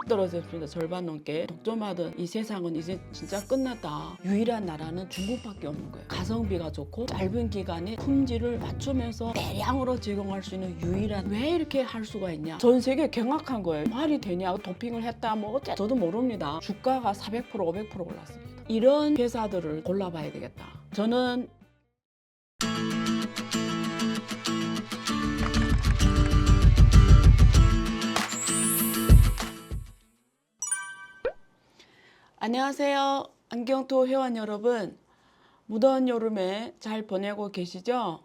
확 떨어졌습니다. 절반 넘게. 독점하던 이 세상은 이제 진짜 끝났다. 유일한 나라는 중국밖에 없는 거예요. 가성비가 좋고 짧은 기간에 품질을 맞추면서 대량으로 제공할 수 있는 유일한. 왜 이렇게 할 수가 있냐? 전 세계 경악한 거예요. 말이 되냐? 도핑을 했다 뭐 어째 저도 모릅니다. 주가가 400% 500% 올랐습니다. 이런 회사들을 골라봐야 되겠다. 저는 안녕하세요. 안경토 회원 여러분. 무더운 여름에 잘 보내고 계시죠?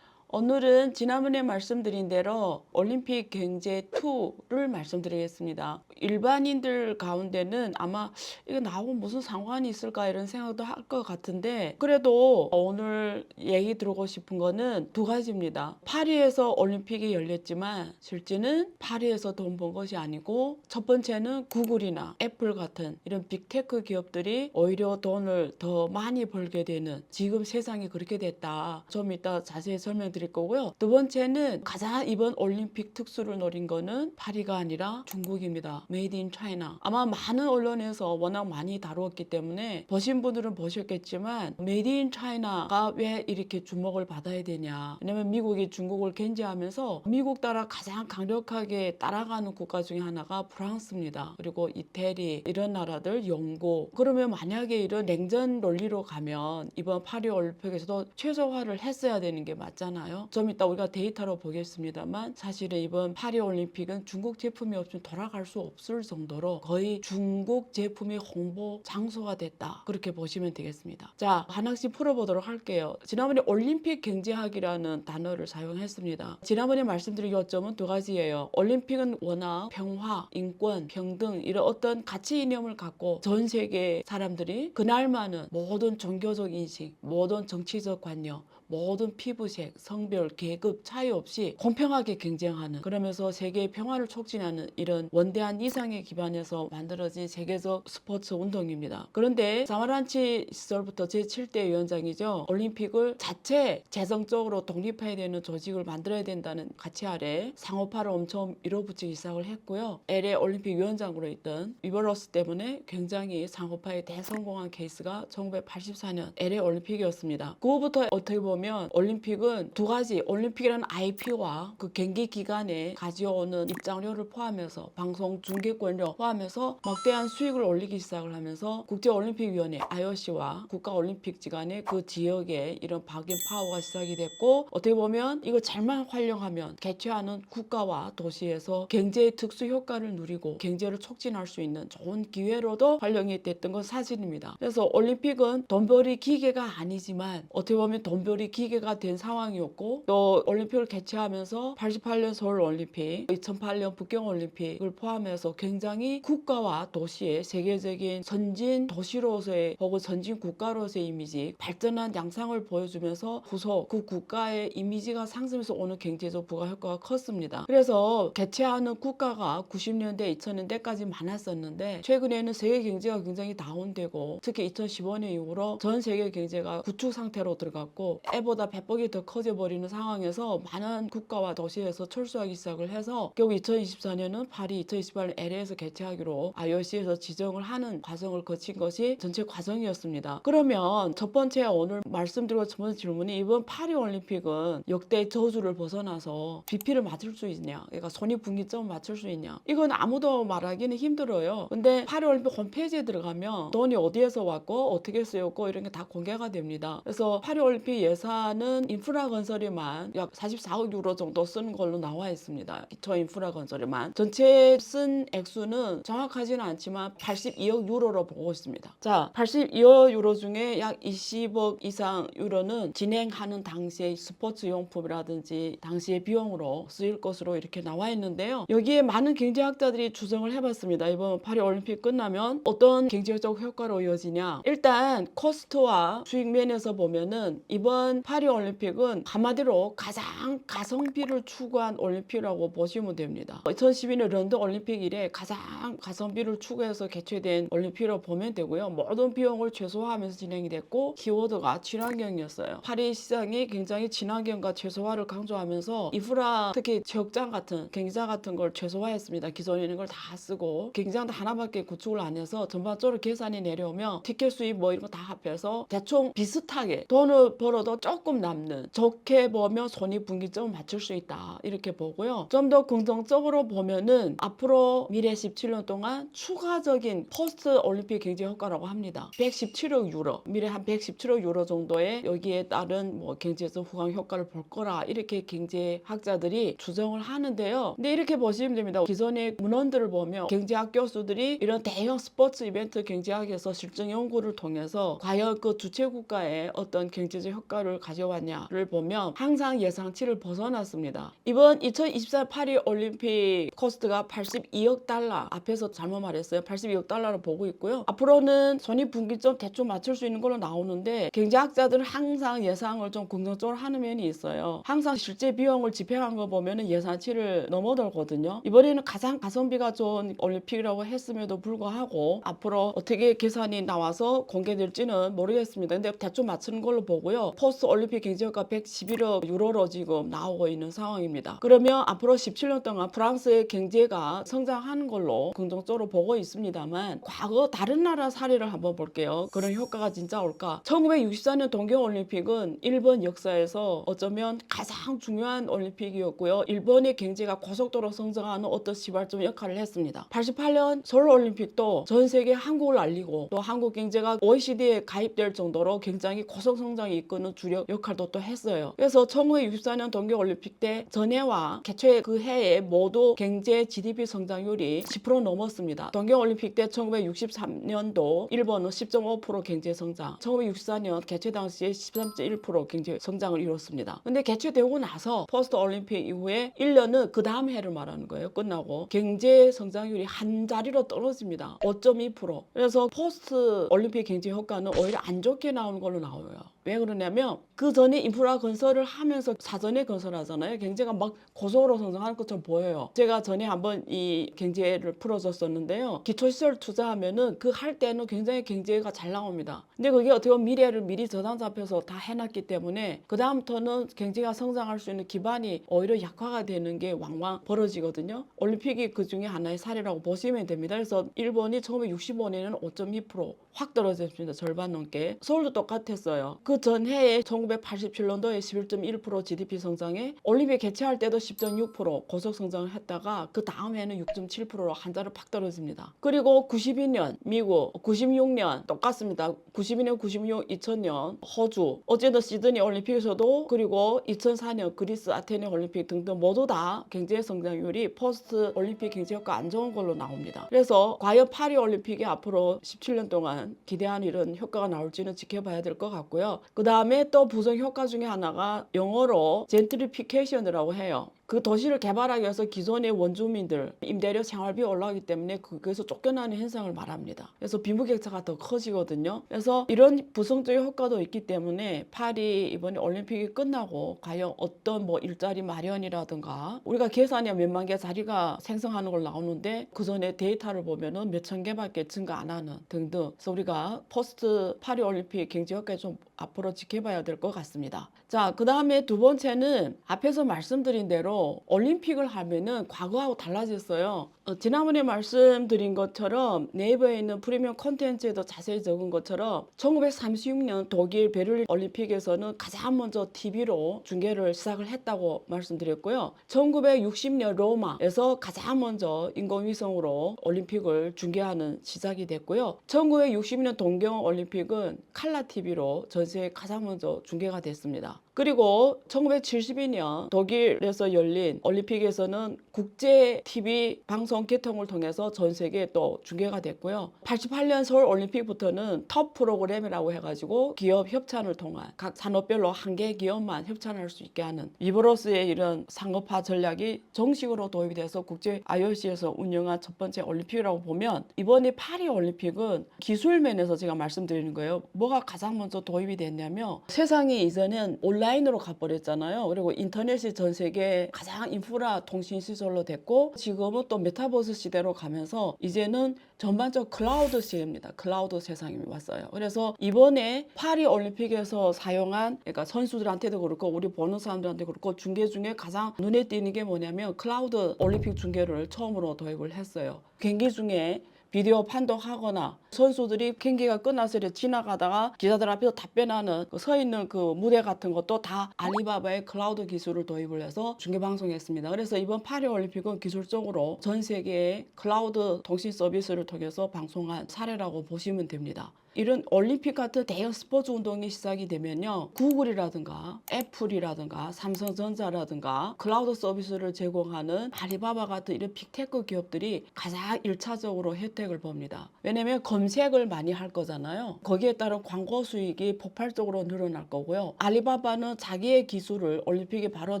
오늘은 지난번에 말씀드린 대로 올림픽 경제 2를 말씀드리겠습니다. 일반인들 가운데는 아마 이거 나하고 무슨 상관이 있을까 이런 생각도 할 것 같은데, 그래도 오늘 얘기 들어보고 싶은 거는 두 가지입니다. 파리에서 올림픽이 열렸지만 실제는 파리에서 돈 번 것이 아니고, 첫 번째는 구글이나 애플 같은 이런 빅테크 기업들이 오히려 돈을 더 많이 벌게 되는, 지금 세상이 그렇게 됐다. 좀 이따 자세히 설명드릴 거고요. 두 번째는 가장 이번 올림픽 특수를 노린 거는 파리가 아니라 중국입니다. 메이드 인 차이나. 아마 많은 언론에서 워낙 많이 다루었기 때문에 보신 분들은 보셨겠지만, 메이드 인 차이나가 왜 이렇게 주목을 받아야 되냐. 왜냐면 미국이 중국을 견제하면서 미국 따라 가장 강력하게 따라가는 국가 중에 하나가 프랑스입니다. 그리고 이태리, 이런 나라들, 영국. 그러면 만약에 이런 냉전 논리로 가면 이번 파리 올림픽에서도 최소화를 했어야 되는 게 맞잖아요. 좀 이따 우리가 데이터로 보겠습니다만, 사실은 이번 파리 올림픽은 중국 제품이 없으면 돌아갈 수 없을 정도로 거의 중국 제품이 홍보 장소가 됐다. 그렇게 보시면 되겠습니다. 자, 하나씩 풀어보도록 할게요. 지난번에 올림픽 경제학이라는 단어를 사용했습니다. 지난번에 말씀드린 요점은 두 가지예요. 올림픽은 워낙 평화, 인권, 평등 이런 어떤 가치 이념을 갖고 전 세계 사람들이 그날만은 모든 종교적 인식, 모든 정치적 관념, 모든 피부색, 성별, 계급 차이 없이 공평하게 경쟁하는, 그러면서 세계의 평화를 촉진하는 이런 원대한 이상에 기반해서 만들어진 세계적 스포츠 운동입니다. 그런데 사마란치 시절부터 제7대 위원장이죠. 올림픽을 자체 재정적으로 독립해야 되는 조직을 만들어야 된다는 가치 아래 상호파를 엄청 밀어붙이기 시작을 했고요. LA 올림픽 위원장으로 있던 위버러스 때문에 굉장히 상호파에 대성공한 케이스가 1984년 LA 올림픽이었습니다. 그거부터 어떻게 보면 올림픽은 두 가지, 올림픽이라는 IP와 그 경기 기간에 가져오는 입장료를 포함해서 방송 중계권료 포함해서 막대한 수익을 올리기 시작을 하면서 국제올림픽위원회 IOC와 국가올림픽지 간의 그 지역에 이런 바겐 파워가 시작이 됐고, 어떻게 보면 이거 잘만 활용하면 개최하는 국가와 도시에서 경제의 특수 효과를 누리고 경제를 촉진할 수 있는 좋은 기회로도 활용이 됐던 건 사실입니다. 그래서 올림픽은 돈벌이 기계가 아니지만 어떻게 보면 돈벌이 기계가 된 상황이었고, 또 올림픽을 개최하면서 88년 서울올림픽, 2008년 북경올림픽을 포함해서 굉장히 국가와 도시의 세계적인 선진 도시로서의 혹은 선진 국가로서의 이미지, 발전한 양상을 보여주면서 후속 그 국가의 이미지가 상승해서 오는 경제적 부가효과가 컸습니다. 그래서 개최하는 국가가 90년대, 2000년대까지 많았었는데, 최근에는 세계 경제가 굉장히 다운되고 특히 2015년 이후로 전 세계 경제가 구축 상태로 들어갔고 애보다 배뻑이 더 커져버리는 상황에서 많은 국가와 도시에서 철수하기 시작을 해서 결국 2024년은 파리, 2028년 LA에서 개최하기로 IOC에서 지정을 하는 과정을 거친 것이 전체 과정이었습니다. 그러면 첫 번째 오늘 말씀드리고 첫 번째 질문이, 이번 파리 올림픽은 역대 저주를 벗어나서 비피를 맞을 수 있냐, 그러니까 손익분기점을 맞출 수 있냐, 이건 아무도 말하기는 힘들어요. 근데 파리 올림픽 홈페이지에 들어가면 돈이 어디에서 왔고 어떻게 쓰였고 이런 게 다 공개가 됩니다. 그래서 파리 올림픽 예산은 인프라 건설에만 약 44억 유로 정도 쓰는 걸로 나와 있습니다. 기초 인프라 건설에만. 전체 쓴 액수는 정확하지는 않지만 82억 유로로 보고 있습니다. 자, 82억 유로 중에 약 20억 이상 유로는 진행하는 당시의 스포츠 용품이라든지 당시의 비용으로 쓰일 것으로 이렇게 나와 있는데요. 여기에 많은 경제학자들이 추정을 해봤습니다. 이번 파리 올림픽 끝나면 어떤 경제적 효과로 이어지냐. 일단 코스트와 수익 면에서 보면은 이번 이번 파리올림픽은 한마디로 가장 가성비를 추구한 올림픽이라고 보시면 됩니다. 2012년 런던 올림픽 이래 가장 가성비를 추구해서 개최된 올림픽으로 보면 되고요. 모든 비용을 최소화하면서 진행이 됐고 키워드가 친환경이었어요. 파리 시장이 굉장히 친환경과 최소화를 강조하면서 인프라, 특히 체육장 같은 경기장 같은 걸 최소화했습니다. 기존에 있는 걸 다 쓰고 경기장도 하나밖에 구축을 안 해서 전반적으로 계산이 내려오면 티켓 수입 뭐 이런 거 다 합해서 대충 비슷하게 돈을 벌어도 조금 남는, 좋게 보면 손익분기점을 맞출 수 있다 이렇게 보고요. 좀 더 긍정적으로 보면은 앞으로 미래 17년 동안 추가적인 포스트 올림픽 경제 효과라고 합니다. 117억 유로, 미래 한 117억 유로 정도의 여기에 따른 뭐 경제적 후광 효과를 볼 거라 이렇게 경제학자들이 추정을 하는데요. 근데 이렇게 보시면 됩니다. 기존의 문헌들을 보면 경제학 교수들이 이런 대형 스포츠 이벤트 경제학에서 실증 연구를 통해서 과연 그 주최 국가의 어떤 경제적 효과를 가져왔냐를 보면 항상 예상치를 벗어났습니다. 이번 2024 파리 올림픽 코스트가 82억 달러, 앞에서 잘못 말했어요. 82억 달러를 보고 있고요. 앞으로는 손익분기점 대충 맞출 수 있는 걸로 나오는데 경제학자들은 항상 예상을 좀 긍정적으로 하는 면이 있어요. 항상 실제 비용을 집행한 거 보면 예상치를 넘어들거든요. 이번에는 가장 가성비가 좋은 올림픽이라고 했음에도 불구하고 앞으로 어떻게 계산이 나와서 공개될지는 모르겠습니다. 근데 대충 맞추는 걸로 보고요. 포스트 올림픽 경제효과 111억 유로로 지금 나오고 있는 상황입니다. 그러면 앞으로 17년 동안 프랑스의 경제가 성장하는 걸로 긍정적으로 보고 있습니다만 과거 다른 나라 사례를 한번 볼게요. 그런 효과가 진짜 올까? 1964년 동경올림픽은 일본 역사에서 어쩌면 가장 중요한 올림픽이었고요. 일본의 경제가 고속도로 성장하는 어떤 시발점 역할을 했습니다. 88년 서울올림픽도 전 세계 한국을 알리고 또 한국 경제가 OECD에 가입될 정도로 굉장히 고속성장이 이끄는 주력 역할도 또 했어요. 그래서 1964년 동계올림픽 때 전해와 개최 그 해에 모두 경제 GDP 성장률이 10% 넘었습니다. 동계올림픽 때 1963년도 일본은 10.5% 경제 성장, 1964년 개최 당시에 13.1% 경제 성장을 이뤘습니다. 근데 개최되고 나서 포스트 올림픽 이후에 1년은 그 다음 해를 말하는 거예요. 끝나고 경제 성장률이 한 자리로 떨어집니다. 5.2%. 그래서 포스트 올림픽 경제 효과는 오히려 안 좋게 나오는 걸로 나와요. 왜 그러냐면 그 전에 인프라 건설을 하면서 사전에 건설하잖아요. 경제가 막 고속으로 성장하는 것처럼 보여요. 제가 전에 한번 이 경제를 풀어줬었는데요. 기초시설 투자하면은 그 할 때는 굉장히 경제가 잘 나옵니다. 근데 그게 어떻게 보면 미래를 미리 저장 잡혀서 다 해놨기 때문에 그 다음부터는 경제가 성장할 수 있는 기반이 오히려 약화가 되는 게 왕왕 벌어지거든요. 올림픽이 그 중에 하나의 사례라고 보시면 됩니다. 그래서 일본이 1965년에는 5.2%확 떨어졌습니다. 절반 넘게. 서울도 똑같았어요. 그 전해에 1987년도에 11.1% GDP 성장에 올림픽 개최할 때도 10.6% 고속 성장을 했다가 그 다음 해는 6.7%로 한 자리 팍 떨어집니다. 그리고 92년 미국, 96년 똑같습니다. 92년, 96, 2000년 호주, 어제도 시드니 올림픽에서도 그리고 2004년 그리스 아테네 올림픽 등등 모두 다 경제 성장률이 포스트 올림픽 경제 효과 안 좋은 걸로 나옵니다. 그래서 과연 파리 올림픽이 앞으로 17년 동안 기대하는 이런 효과가 나올지는 지켜봐야 될 것 같고요. 그 다음에 또 부정 효과 중에 하나가 영어로 젠트리피케이션이라고 해요. 그 도시를 개발하기 위해서 기존의 원주민들 임대료 생활비 올라가기 때문에 거기서 쫓겨나는 현상을 말합니다. 그래서 빈부격차가 더 커지거든요. 그래서 이런 부정적인 효과도 있기 때문에 파리 이번에 올림픽이 끝나고 과연 어떤 뭐 일자리 마련이라든가 우리가 계산해 몇만 개 자리가 생성하는 걸 나오는데 그 전에 데이터를 보면은 몇천 개밖에 증가 안 하는 등등. 그래서 우리가 포스트 파리 올림픽 경제 효과 좀 앞으로 지켜봐야 될 것 같습니다. 자, 그 다음에 두 번째는 앞에서 말씀드린 대로 올림픽을 하면은 과거하고 달라졌어요. 지난번에 말씀드린 것처럼 네이버에 있는 프리미엄 콘텐츠에도 자세히 적은 것처럼 1936년 독일 베를린 올림픽에서는 가장 먼저 TV로 중계를 시작을 했다고 말씀드렸고요. 1960년 로마에서 가장 먼저 인공위성으로 올림픽을 중계하는 시작이 됐고요. 1960년 동경 올림픽은 칼라 TV로 전 세계 가장 먼저 중계가 됐습니다. 그리고 1972년 독일에서 열린 올림픽에서는 국제 TV 방송 방송 개통을 통해서 전 세계에 또 중계가 됐고요. 88년 서울 올림픽부터는 톱 프로그램이라고 해가지고 기업 협찬을 통한 각 산업별로 한 개 기업만 협찬할 수 있게 하는 위버러스의 이런 상업화 전략이 정식으로 도입이 돼서 국제 IOC에서 운영한 첫 번째 올림픽이라고 보면, 이번에 파리 올림픽은 기술 면에서 제가 말씀드리는 거예요. 뭐가 가장 먼저 도입이 됐냐면, 세상이 이전엔 온라인으로 가버렸잖아요. 그리고 인터넷이 전 세계 가장 인프라 통신 시설로 됐고, 지금은 또 메타버스 시대로 가면서 이제는 전반적 클라우드 시대입니다. 클라우드 세상이 왔어요. 그래서 이번에 파리 올림픽에서 사용한, 그러니까 선수들한테도 그렇고 우리 보는 사람들한테도 그렇고 중계 중에 가장 눈에 띄는 게 뭐냐면 클라우드 올림픽 중계를 처음으로 도입을 했어요. 경기 중에 비디오 판독하거나 선수들이 경기가 끝나서 이렇게 지나가다가 기자들 앞에서 답변하는 서 있는 그 무대 같은 것도 다 알리바바의 클라우드 기술을 도입을 해서 중계 방송했습니다. 그래서 이번 파리 올림픽은 기술적으로 전 세계의 클라우드 통신 서비스를 통해서 방송한 사례라고 보시면 됩니다. 이런 올림픽 같은 대형 스포츠 운동이 시작이 되면요, 구글이라든가 애플이라든가 삼성전자라든가 클라우드 서비스를 제공하는 알리바바 같은 이런 빅테크 기업들이 가장 1차적으로 혜택을 봅니다. 왜냐면 검색을 많이 할 거잖아요. 거기에 따른 광고 수익이 폭발적으로 늘어날 거고요. 알리바바는 자기의 기술을 올림픽에 바로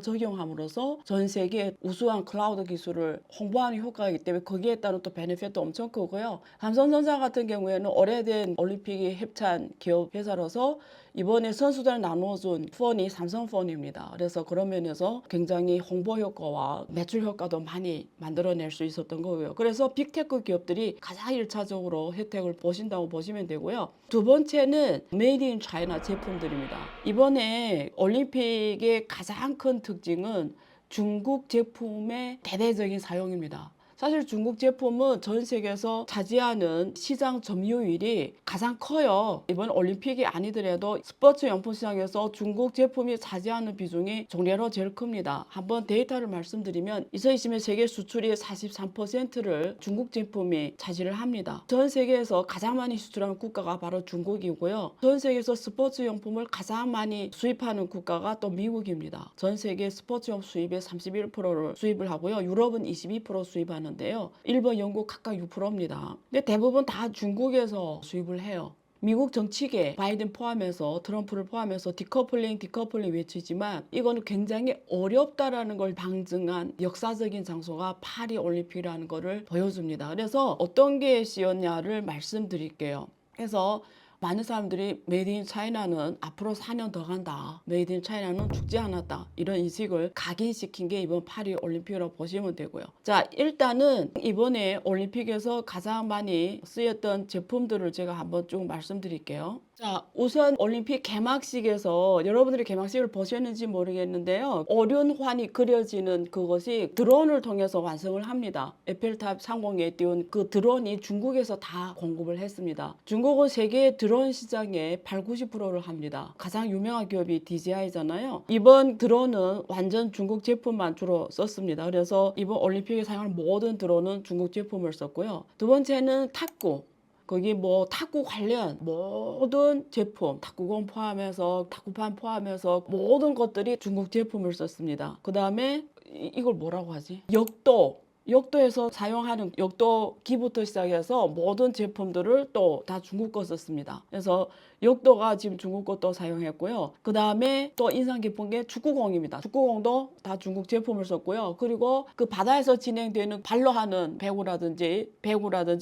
적용함으로써 전 세계에 우수한 클라우드 기술을 홍보하는 효과이기 때문에 거기에 따른 또 베네핏도 엄청 크고요. 삼성전자 같은 경우에는 오래된 올림픽 협찬 기업 회사로서 이번에 선수들 나눠준 폰이 삼성폰입니다. 그래서 그런 면에서 굉장히 홍보 효과와 매출 효과도 많이 만들어낼 수 있었던 거고요. 그래서 빅테크 기업들이 가장 1차적으로 혜택을 보신다고 보시면 되고요. 두 번째는 메이드 인 차이나 제품들입니다. 이번에 올림픽의 가장 큰 특징은 중국 제품의 대대적인 사용입니다. 사실 중국 제품은 전 세계에서 차지하는 시장 점유율이 가장 커요. 이번 올림픽이 아니더라도 스포츠 용품 시장에서 중국 제품이 차지하는 비중이 종래로 제일 큽니다. 한번 데이터를 말씀드리면 2020년 세계 수출의 43%를 중국 제품이 차지를 합니다. 전 세계에서 가장 많이 수출하는 국가가 바로 중국이고요. 전 세계에서 스포츠 용품을 가장 많이 수입하는 국가가 또 미국입니다. 전 세계 스포츠 용품 수입의 31%를 수입을 하고요. 유럽은 22% 수입하는 데요. 일본, 영국 각각 6%입니다. 근데 대부분 다 중국에서 수입을 해요. 미국 정치계 바이든 포함해서 트럼프를 포함해서 디커플링 외치지만 이거는 굉장히 어렵다라는 걸 방증한 역사적인 장소가 파리 올림픽이라는 거를 보여줍니다. 그래서 어떤 게 씌었냐를 말씀드릴게요. 그래서 많은 사람들이 메이드 인 차이나는 앞으로 4년 더 간다. 메이드 인 차이나는 죽지 않았다. 이런 인식을 각인시킨 게 이번 파리 올림픽이라고 보시면 되고요. 자, 일단은 이번에 올림픽에서 가장 많이 쓰였던 제품들을 제가 한번 쭉 말씀드릴게요. 자, 우선 올림픽 개막식에서 여러분들이 개막식을 보셨는지 모르겠는데요. 오륜환이 그려지는 그것이 드론을 통해서 완성을 합니다. 에펠탑 상공에 띄운 그 드론이 중국에서 다 공급을 했습니다. 중국은 세계 드론 시장의 80~90%를 합니다. 가장 유명한 기업이 DJI잖아요. 이번 드론은 완전 중국 제품만 주로 썼습니다. 그래서 이번 올림픽에 사용할 모든 드론은 중국 제품을 썼고요. 두 번째는 탁구. 거기 뭐 탁구 관련 모든 제품, 탁구공 포함해서 탁구판 포함해서 모든 것들이 중국 제품을 썼습니다. 그 다음에 이걸 뭐라고 하지? 역도에서 사용하는 역도기부터 시작해서 모든 제품들을 또 다 중국 거 썼습니다. 그래서 역도가 지금 중국 것도 사용했고요. 그 다음에 또 인상 깊은 게 축구공입니다. 축구공도 다 중국 제품을 썼고요. 그리고 그 바다에서 진행되는 발로 하는 배구라든지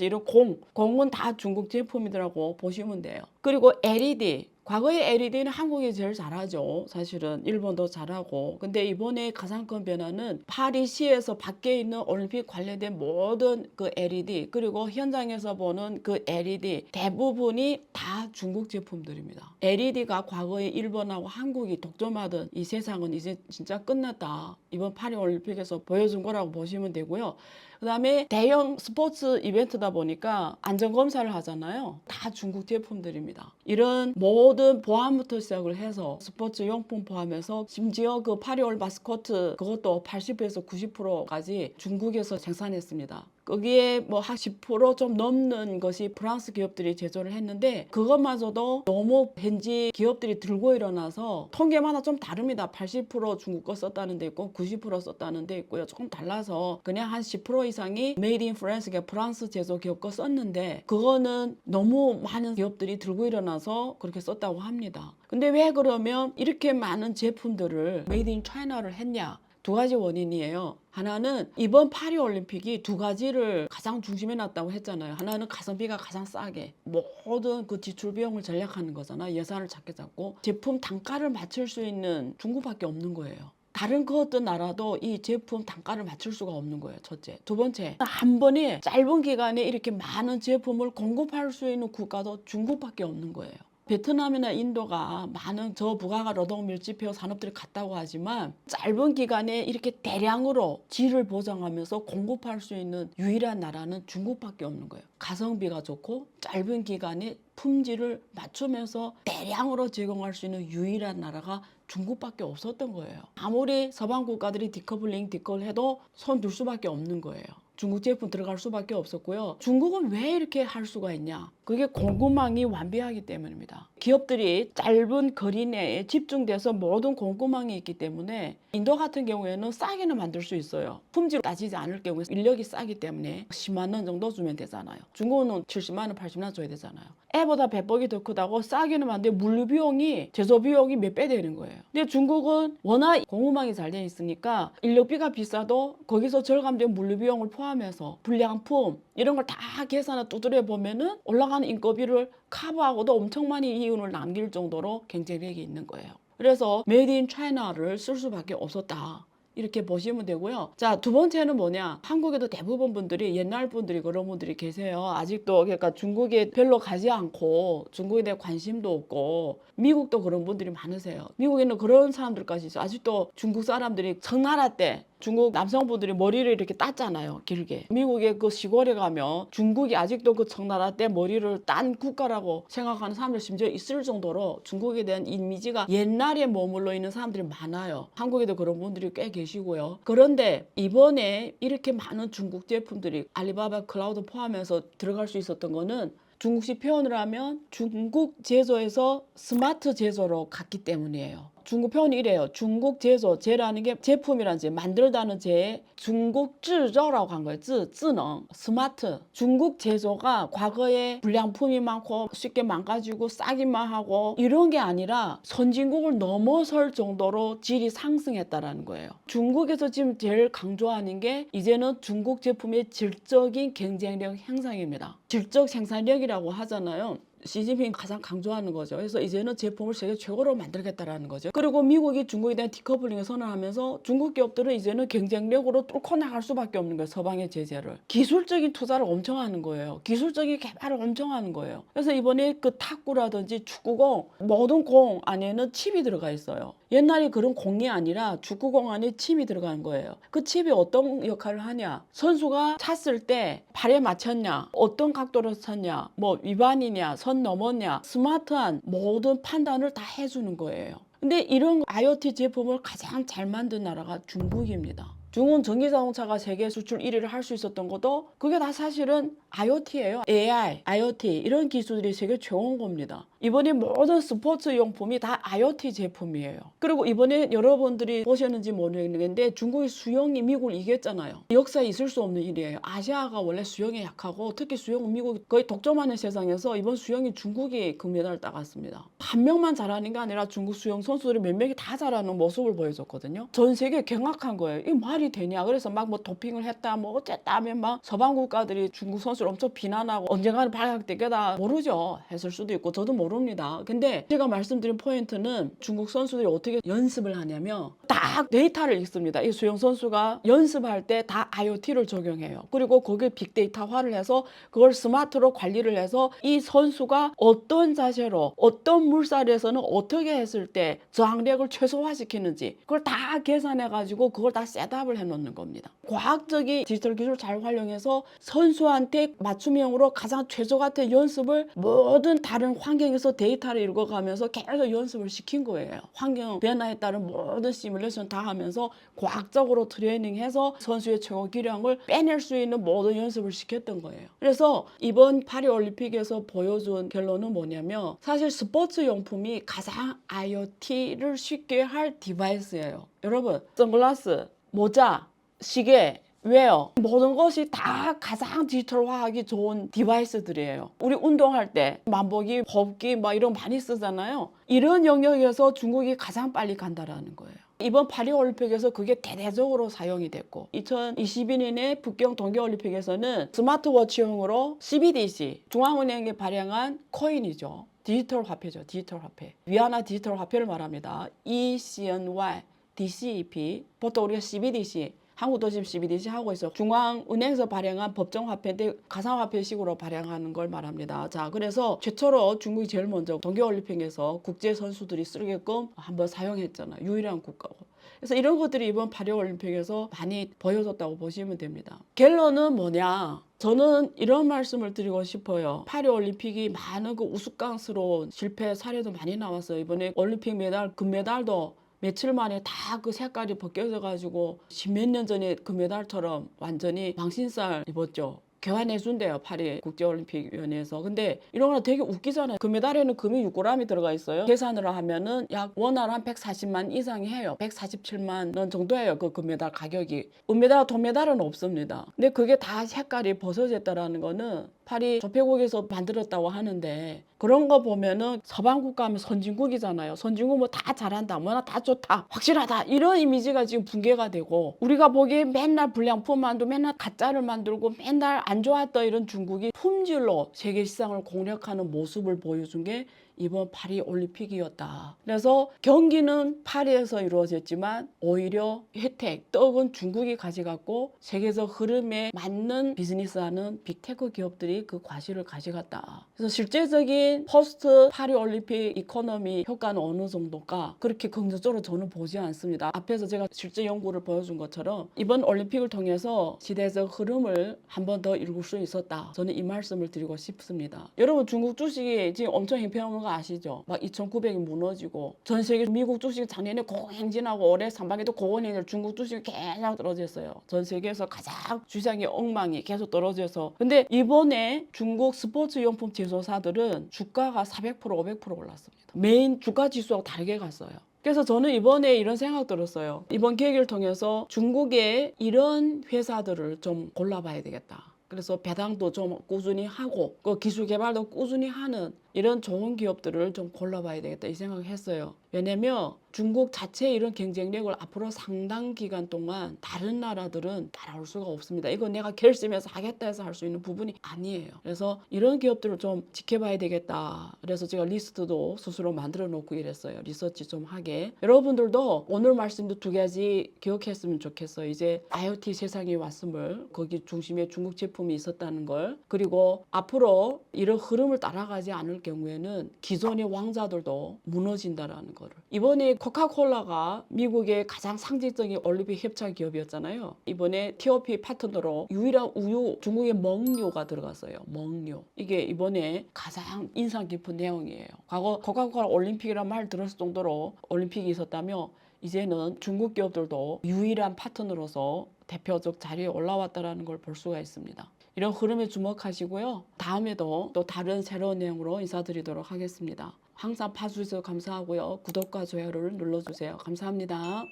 이런 공은 다 중국 제품이라고 보시면 돼요. 그리고 LED. 과거에 LED는 한국이 제일 잘하죠. 사실은 일본도 잘하고. 근데 이번에 가장 큰 변화는 파리시에서 밖에 있는 올림픽 관련된 모든 그 LED 그리고 현장에서 보는 그 LED 대부분이 다 중국 제품들입니다. LED가 과거에 일본하고 한국이 독점하던 이 세상은 이제 진짜 끝났다. 이번 파리 올림픽에서 보여준 거라고 보시면 되고요. 그 다음에 대형 스포츠 이벤트다 보니까 안전검사를 하잖아요. 다 중국 제품들입니다. 이런 모든 보안부터 시작을 해서 스포츠 용품 포함해서 심지어 그 파리올 마스코트 그것도 80에서 90%까지 중국에서 생산했습니다. 거기에 뭐 한 10%좀 넘는 것이 프랑스 기업들이 제조를 했는데 그것마저도 너무 현지 기업들이 들고 일어나서 통계마다 좀 다릅니다. 80% 중국 거 썼다는 데 있고 90% 썼다는 데 있고요. 조금 달라서 그냥 한 10% 이상이 메이드 인 프랑스, 프랑스 제조 기업 거 썼는데 그거는 너무 많은 기업들이 들고 일어나서 그렇게 썼다고 합니다. 근데 왜 그러면 이렇게 많은 제품들을 메이드 인 차이나를 했냐? 두 가지 원인이에요. 하나는 이번 파리 올림픽이 두 가지를 가장 중심에 놨다고 했잖아요. 하나는 가성비가 가장 싸게 모든 그 지출 비용을 전략하는 거잖아. 예산을 작게 잡고 제품 단가를 맞출 수 있는 중국밖에 없는 거예요. 다른 그 어떤 나라도 이 제품 단가를 맞출 수가 없는 거예요. 첫째. 두 번째, 한 번에 짧은 기간에 이렇게 많은 제품을 공급할 수 있는 국가도 중국밖에 없는 거예요. 베트남이나 인도가 많은 저부가가 노동 밀집형 산업들이 같다고 하지만 짧은 기간에 이렇게 대량으로 질을 보장하면서 공급할 수 있는 유일한 나라는 중국밖에 없는 거예요. 가성비가 좋고 짧은 기간에 품질을 맞추면서 대량으로 제공할 수 있는 유일한 나라가 중국밖에 없었던 거예요. 아무리 서방 국가들이 디커플링 해도 손 둘 수밖에 없는 거예요. 중국 제품 들어갈 수밖에 없었고요. 중국은 왜 이렇게 할 수가 있냐? 그게 공급망이 완비하기 때문입니다. 기업들이 짧은 거리 내에 집중돼서 모든 공급망이 있기 때문에 인도 같은 경우에는 싸게는 만들 수 있어요. 품질 따지지 않을 경우에 인력이 싸기 때문에 10만 원 정도 주면 되잖아요. 중국은 70만 원, 80만 원 줘야 되잖아요. 애보다 배뻑이 더 크다고 싸게는 만드는데 물류 비용이, 제조 비용이 몇 배 되는 거예요. 근데 중국은 워낙 공급망이 잘 돼 있으니까 인력비가 비싸도 거기서 절감된 물류 비용을 포함해서 불량품 이런 걸 다 계산을 두드려 보면은 올라가는 인건비를 커버하고도 엄청 많이 이윤을 남길 정도로 경쟁력이 있는 거예요. 그래서 메이드 인 차이나를 쓸 수밖에 없었다. 이렇게 보시면 되고요. 자, 두 번째는 뭐냐? 한국에도 대부분 분들이 옛날 분들이 그런 분들이 계세요. 아직도 그러니까 중국에 별로 가지 않고 중국에 대해 관심도 없고 미국도 그런 분들이 많으세요. 미국에는 그런 사람들까지 있어요. 아직도 중국 사람들이 청나라 때 중국 남성분들이 머리를 이렇게 땄잖아요. 길게. 미국의 그 시골에 가면 중국이 아직도 그 청나라 때 머리를 딴 국가라고 생각하는 사람들 심지어 있을 정도로 중국에 대한 이미지가 옛날에 머물러 있는 사람들이 많아요. 한국에도 그런 분들이 꽤 계시고요. 그런데 이번에 이렇게 많은 중국 제품들이 알리바바 클라우드 포함해서 들어갈 수 있었던 거는 중국식 표현을 하면 중국 제조에서 스마트 제조로 갔기 때문이에요. 중국 표현이 이래요. 중국 제조, 제라는 게 제품이라는 제, 만들다는 제, 중국制造라고 한 거예요. 智能, 스마트. 중국 제조가 과거에 불량품이 많고 쉽게 망가지고 싸기만 하고 이런 게 아니라 선진국을 넘어설 정도로 질이 상승했다라는 거예요. 중국에서 지금 제일 강조하는 게 이제는 중국 제품의 질적인 경쟁력 향상입니다. 질적 생산력이라고 하잖아요. 시진핑이 가장 강조하는 거죠. 그래서 이제는 제품을 세계 최고로 만들겠다라는 거죠. 그리고 미국이 중국에 대한 디커플링을 선언하면서 중국 기업들은 이제는 경쟁력으로 뚫고 나갈 수밖에 없는 거예요. 서방의 제재를. 기술적인 투자를 엄청 하는 거예요. 기술적인 개발을 엄청 하는 거예요. 그래서 이번에 그 탁구라든지 축구공 모든 공 안에는 칩이 들어가 있어요. 옛날에 그런 공이 아니라 축구공 안에 칩이 들어간 거예요. 그 칩이 어떤 역할을 하냐? 선수가 찼을 때 발에 맞췄냐? 어떤 각도로 찼냐? 뭐 위반이냐? 선 넘었냐? 스마트한 모든 판단을 다 해주는 거예요. 근데 이런 IoT 제품을 가장 잘 만든 나라가 중국입니다. 중국은 전기자동차가 세계 수출 1위를 할 수 있었던 것도 그게 다 사실은 IoT예요. AI, IoT 이런 기술들이 세계 최고인 겁니다. 이번에 모든 스포츠 용품이 다 IoT 제품이에요. 그리고 이번에 여러분들이 보셨는지 모르겠는데 중국이 수영이 미국을 이겼잖아요. 역사에 있을 수 없는 일이에요. 아시아가 원래 수영에 약하고 특히 수영은 미국이 거의 독점하는 세상에서 이번 수영이 중국이 금메달을 따갔습니다. 한 명만 잘하는 게 아니라 중국 수영 선수들이 몇 명이 다 잘하는 모습을 보여줬거든요. 전 세계에 경악한 거예요. 이 말이 되냐? 그래서 막 뭐 도핑을 했다 뭐 어쨌다 하면 막 서방 국가들이 중국 선수를 엄청 비난하고 언젠가는 발각될 거다 모르죠. 했을 수도 있고 저도 모릅니다. 근데 제가 말씀드린 포인트는 중국 선수들이 어떻게 연습을 하냐면 딱 데이터를 읽습니다. 이 수영 선수가 연습할 때 다 IoT를 적용해요. 그리고 거기에 빅데이터화를 해서 그걸 스마트로 관리를 해서 이 선수가 어떤 자세로 어떤 물살에서는 어떻게 했을 때 저항력을 최소화시키는지 그걸 다 계산해 가지고 그걸 다 셋업을 해 놓는 겁니다. 과학적인 디지털 기술을 잘 활용해서 선수한테 맞춤형으로 가장 최저 같은 연습을 모든 다른 환경에서 거기서 데이터를 읽어가면서 계속 연습을 시킨 거예요. 환경 변화에 따른 모든 시뮬레이션 다 하면서 과학적으로 트레이닝해서 선수의 최고 기량을 빼낼 수 있는 모든 연습을 시켰던 거예요. 그래서 이번 파리올림픽에서 보여준 결론은 뭐냐면 사실 스포츠 용품이 가장 IoT를 쉽게 할 디바이스예요. 여러분, 선글라스, 모자, 시계, 왜요? 모든 것이 다 가장 디지털화하기 좋은 디바이스들이에요. 우리 운동할 때 만보기, 걷기 막 이런 거 많이 쓰잖아요. 이런 영역에서 중국이 가장 빨리 간다라는 거예요. 이번 파리올림픽에서 그게 대대적으로 사용이 됐고 2022년에 북경 동계올림픽에서는 스마트워치용으로 CBDC, 중앙은행이 발행한 코인이죠. 디지털 화폐죠. 디지털 화폐. 위안화 디지털 화폐를 말합니다. ECNY, DCEP, 보통 우리가 CBDC, 한국도 지금 CBDC 하고 있어. 중앙은행에서 발행한 법정화폐인데 가상화폐식으로 발행하는 걸 말합니다. 자, 그래서 최초로 중국이 제일 먼저 동계올림픽에서 국제 선수들이 쓰게끔 한번 사용했잖아. 유일한 국가고. 그래서 이런 것들이 이번 파리올림픽에서 많이 보여줬다고 보시면 됩니다. 결론은 뭐냐? 저는 이런 말씀을 드리고 싶어요. 파리올림픽이 많은 그 우스꽝스러운 실패 사례도 많이 나왔어요. 이번에 올림픽 메달, 금메달도 며칠 만에 다 그 색깔이 벗겨져 가지고 십몇 년 전에 그 메달처럼 완전히 망신살 입었죠. 교환해 준대요. 파리 국제올림픽위원회에서. 근데 이런 거는 되게 웃기잖아요. 그 메달에는 금이 6g이 들어가 있어요. 계산으로 하면은 약 원화로 한 140만 이상이 해요. 147만 원 정도 해요. 그 금메달 가격이. 은메달, 동메달은 없습니다. 근데 그게 다 색깔이 벗어졌다라는 거는 파리 조폐국에서 만들었다고 하는데 그런 거 보면은 서방 국가 하면 선진국이잖아요. 선진국 뭐 다 잘한다, 뭐나 다 좋다, 확실하다 이런 이미지가 지금 붕괴가 되고 우리가 보기에 맨날 불량품 만들고 맨날 가짜를 만들고 맨날 안 좋았던 이런 중국이 품질로 세계 시장을 공략하는 모습을 보여준 게 이번 파리 올림픽이었다. 그래서 경기는 파리에서 이루어졌지만 오히려 혜택, 떡은 중국이 가져갔고 세계적 흐름에 맞는 비즈니스하는 빅테크 기업들이 그 과실을 가져갔다. 그래서 실제적인 포스트 파리 올림픽 이코노미 효과는 어느 정도일까? 그렇게 긍정적으로 저는 보지 않습니다. 앞에서 제가 실제 연구를 보여준 것처럼 이번 올림픽을 통해서 시대적 흐름을 한 번 더 읽을 수 있었다. 저는 이 말씀을 드리고 싶습니다. 여러분, 중국 주식이 지금 엄청 형편없는 거 아시죠? 막 2,900이 무너지고 전 세계 미국 주식 작년에 고행진하고 올해 상반기도 고행진을 중국 주식이 계속 떨어졌어요. 전 세계에서 가장 주식의 엉망이 계속 떨어져서 근데 이번에 중국 스포츠 용품 제조사들은 주가가 400% 500% 올랐습니다. 메인 주가 지수하고 다르게 갔어요. 그래서 저는 이번에 이런 생각 들었어요. 이번 계기를 통해서 중국의 이런 회사들을 좀 골라봐야 되겠다. 그래서 배당도 좀 꾸준히 하고 그 기술 개발도 꾸준히 하는 이런 좋은 기업들을 좀 골라봐야 되겠다 이 생각을 했어요. 왜냐면 중국 자체의 이런 경쟁력을 앞으로 상당 기간 동안 다른 나라들은 따라올 수가 없습니다. 이거 내가 결심해서 하겠다 해서 할 수 있는 부분이 아니에요. 그래서 이런 기업들을 좀 지켜봐야 되겠다. 그래서 제가 리스트도 스스로 만들어 놓고 이랬어요. 리서치 좀 하게. 여러분들도 오늘 말씀도 두 가지 기억했으면 좋겠어요. 이제 IoT 세상이 왔음을 거기 중심에 중국 제품이 있었다는 걸 그리고 앞으로 이런 흐름을 따라가지 않을 경우에는 기존의 왕자들도 무너진다라는 거를. 이번에 코카콜라가 미국의 가장 상징적인 올림픽 협찬 기업이었잖아요. 이번에 TOP 파트너로 유일한 우유, 중국의 멍류가 들어갔어요. 멍류. 이게 이번에 가장 인상 깊은 내용이에요. 과거 코카콜라 올림픽이란 말 들었을 정도로 올림픽이 있었다며 이제는 중국 기업들도 유일한 파트너로서 대표적 자리에 올라왔다는 걸 볼 수가 있습니다. 이런 흐름에 주목하시고요. 다음에도 또 다른 새로운 내용으로 인사드리도록 하겠습니다. 항상 봐주셔서 감사하고요. 구독과 좋아요를 눌러주세요. 감사합니다.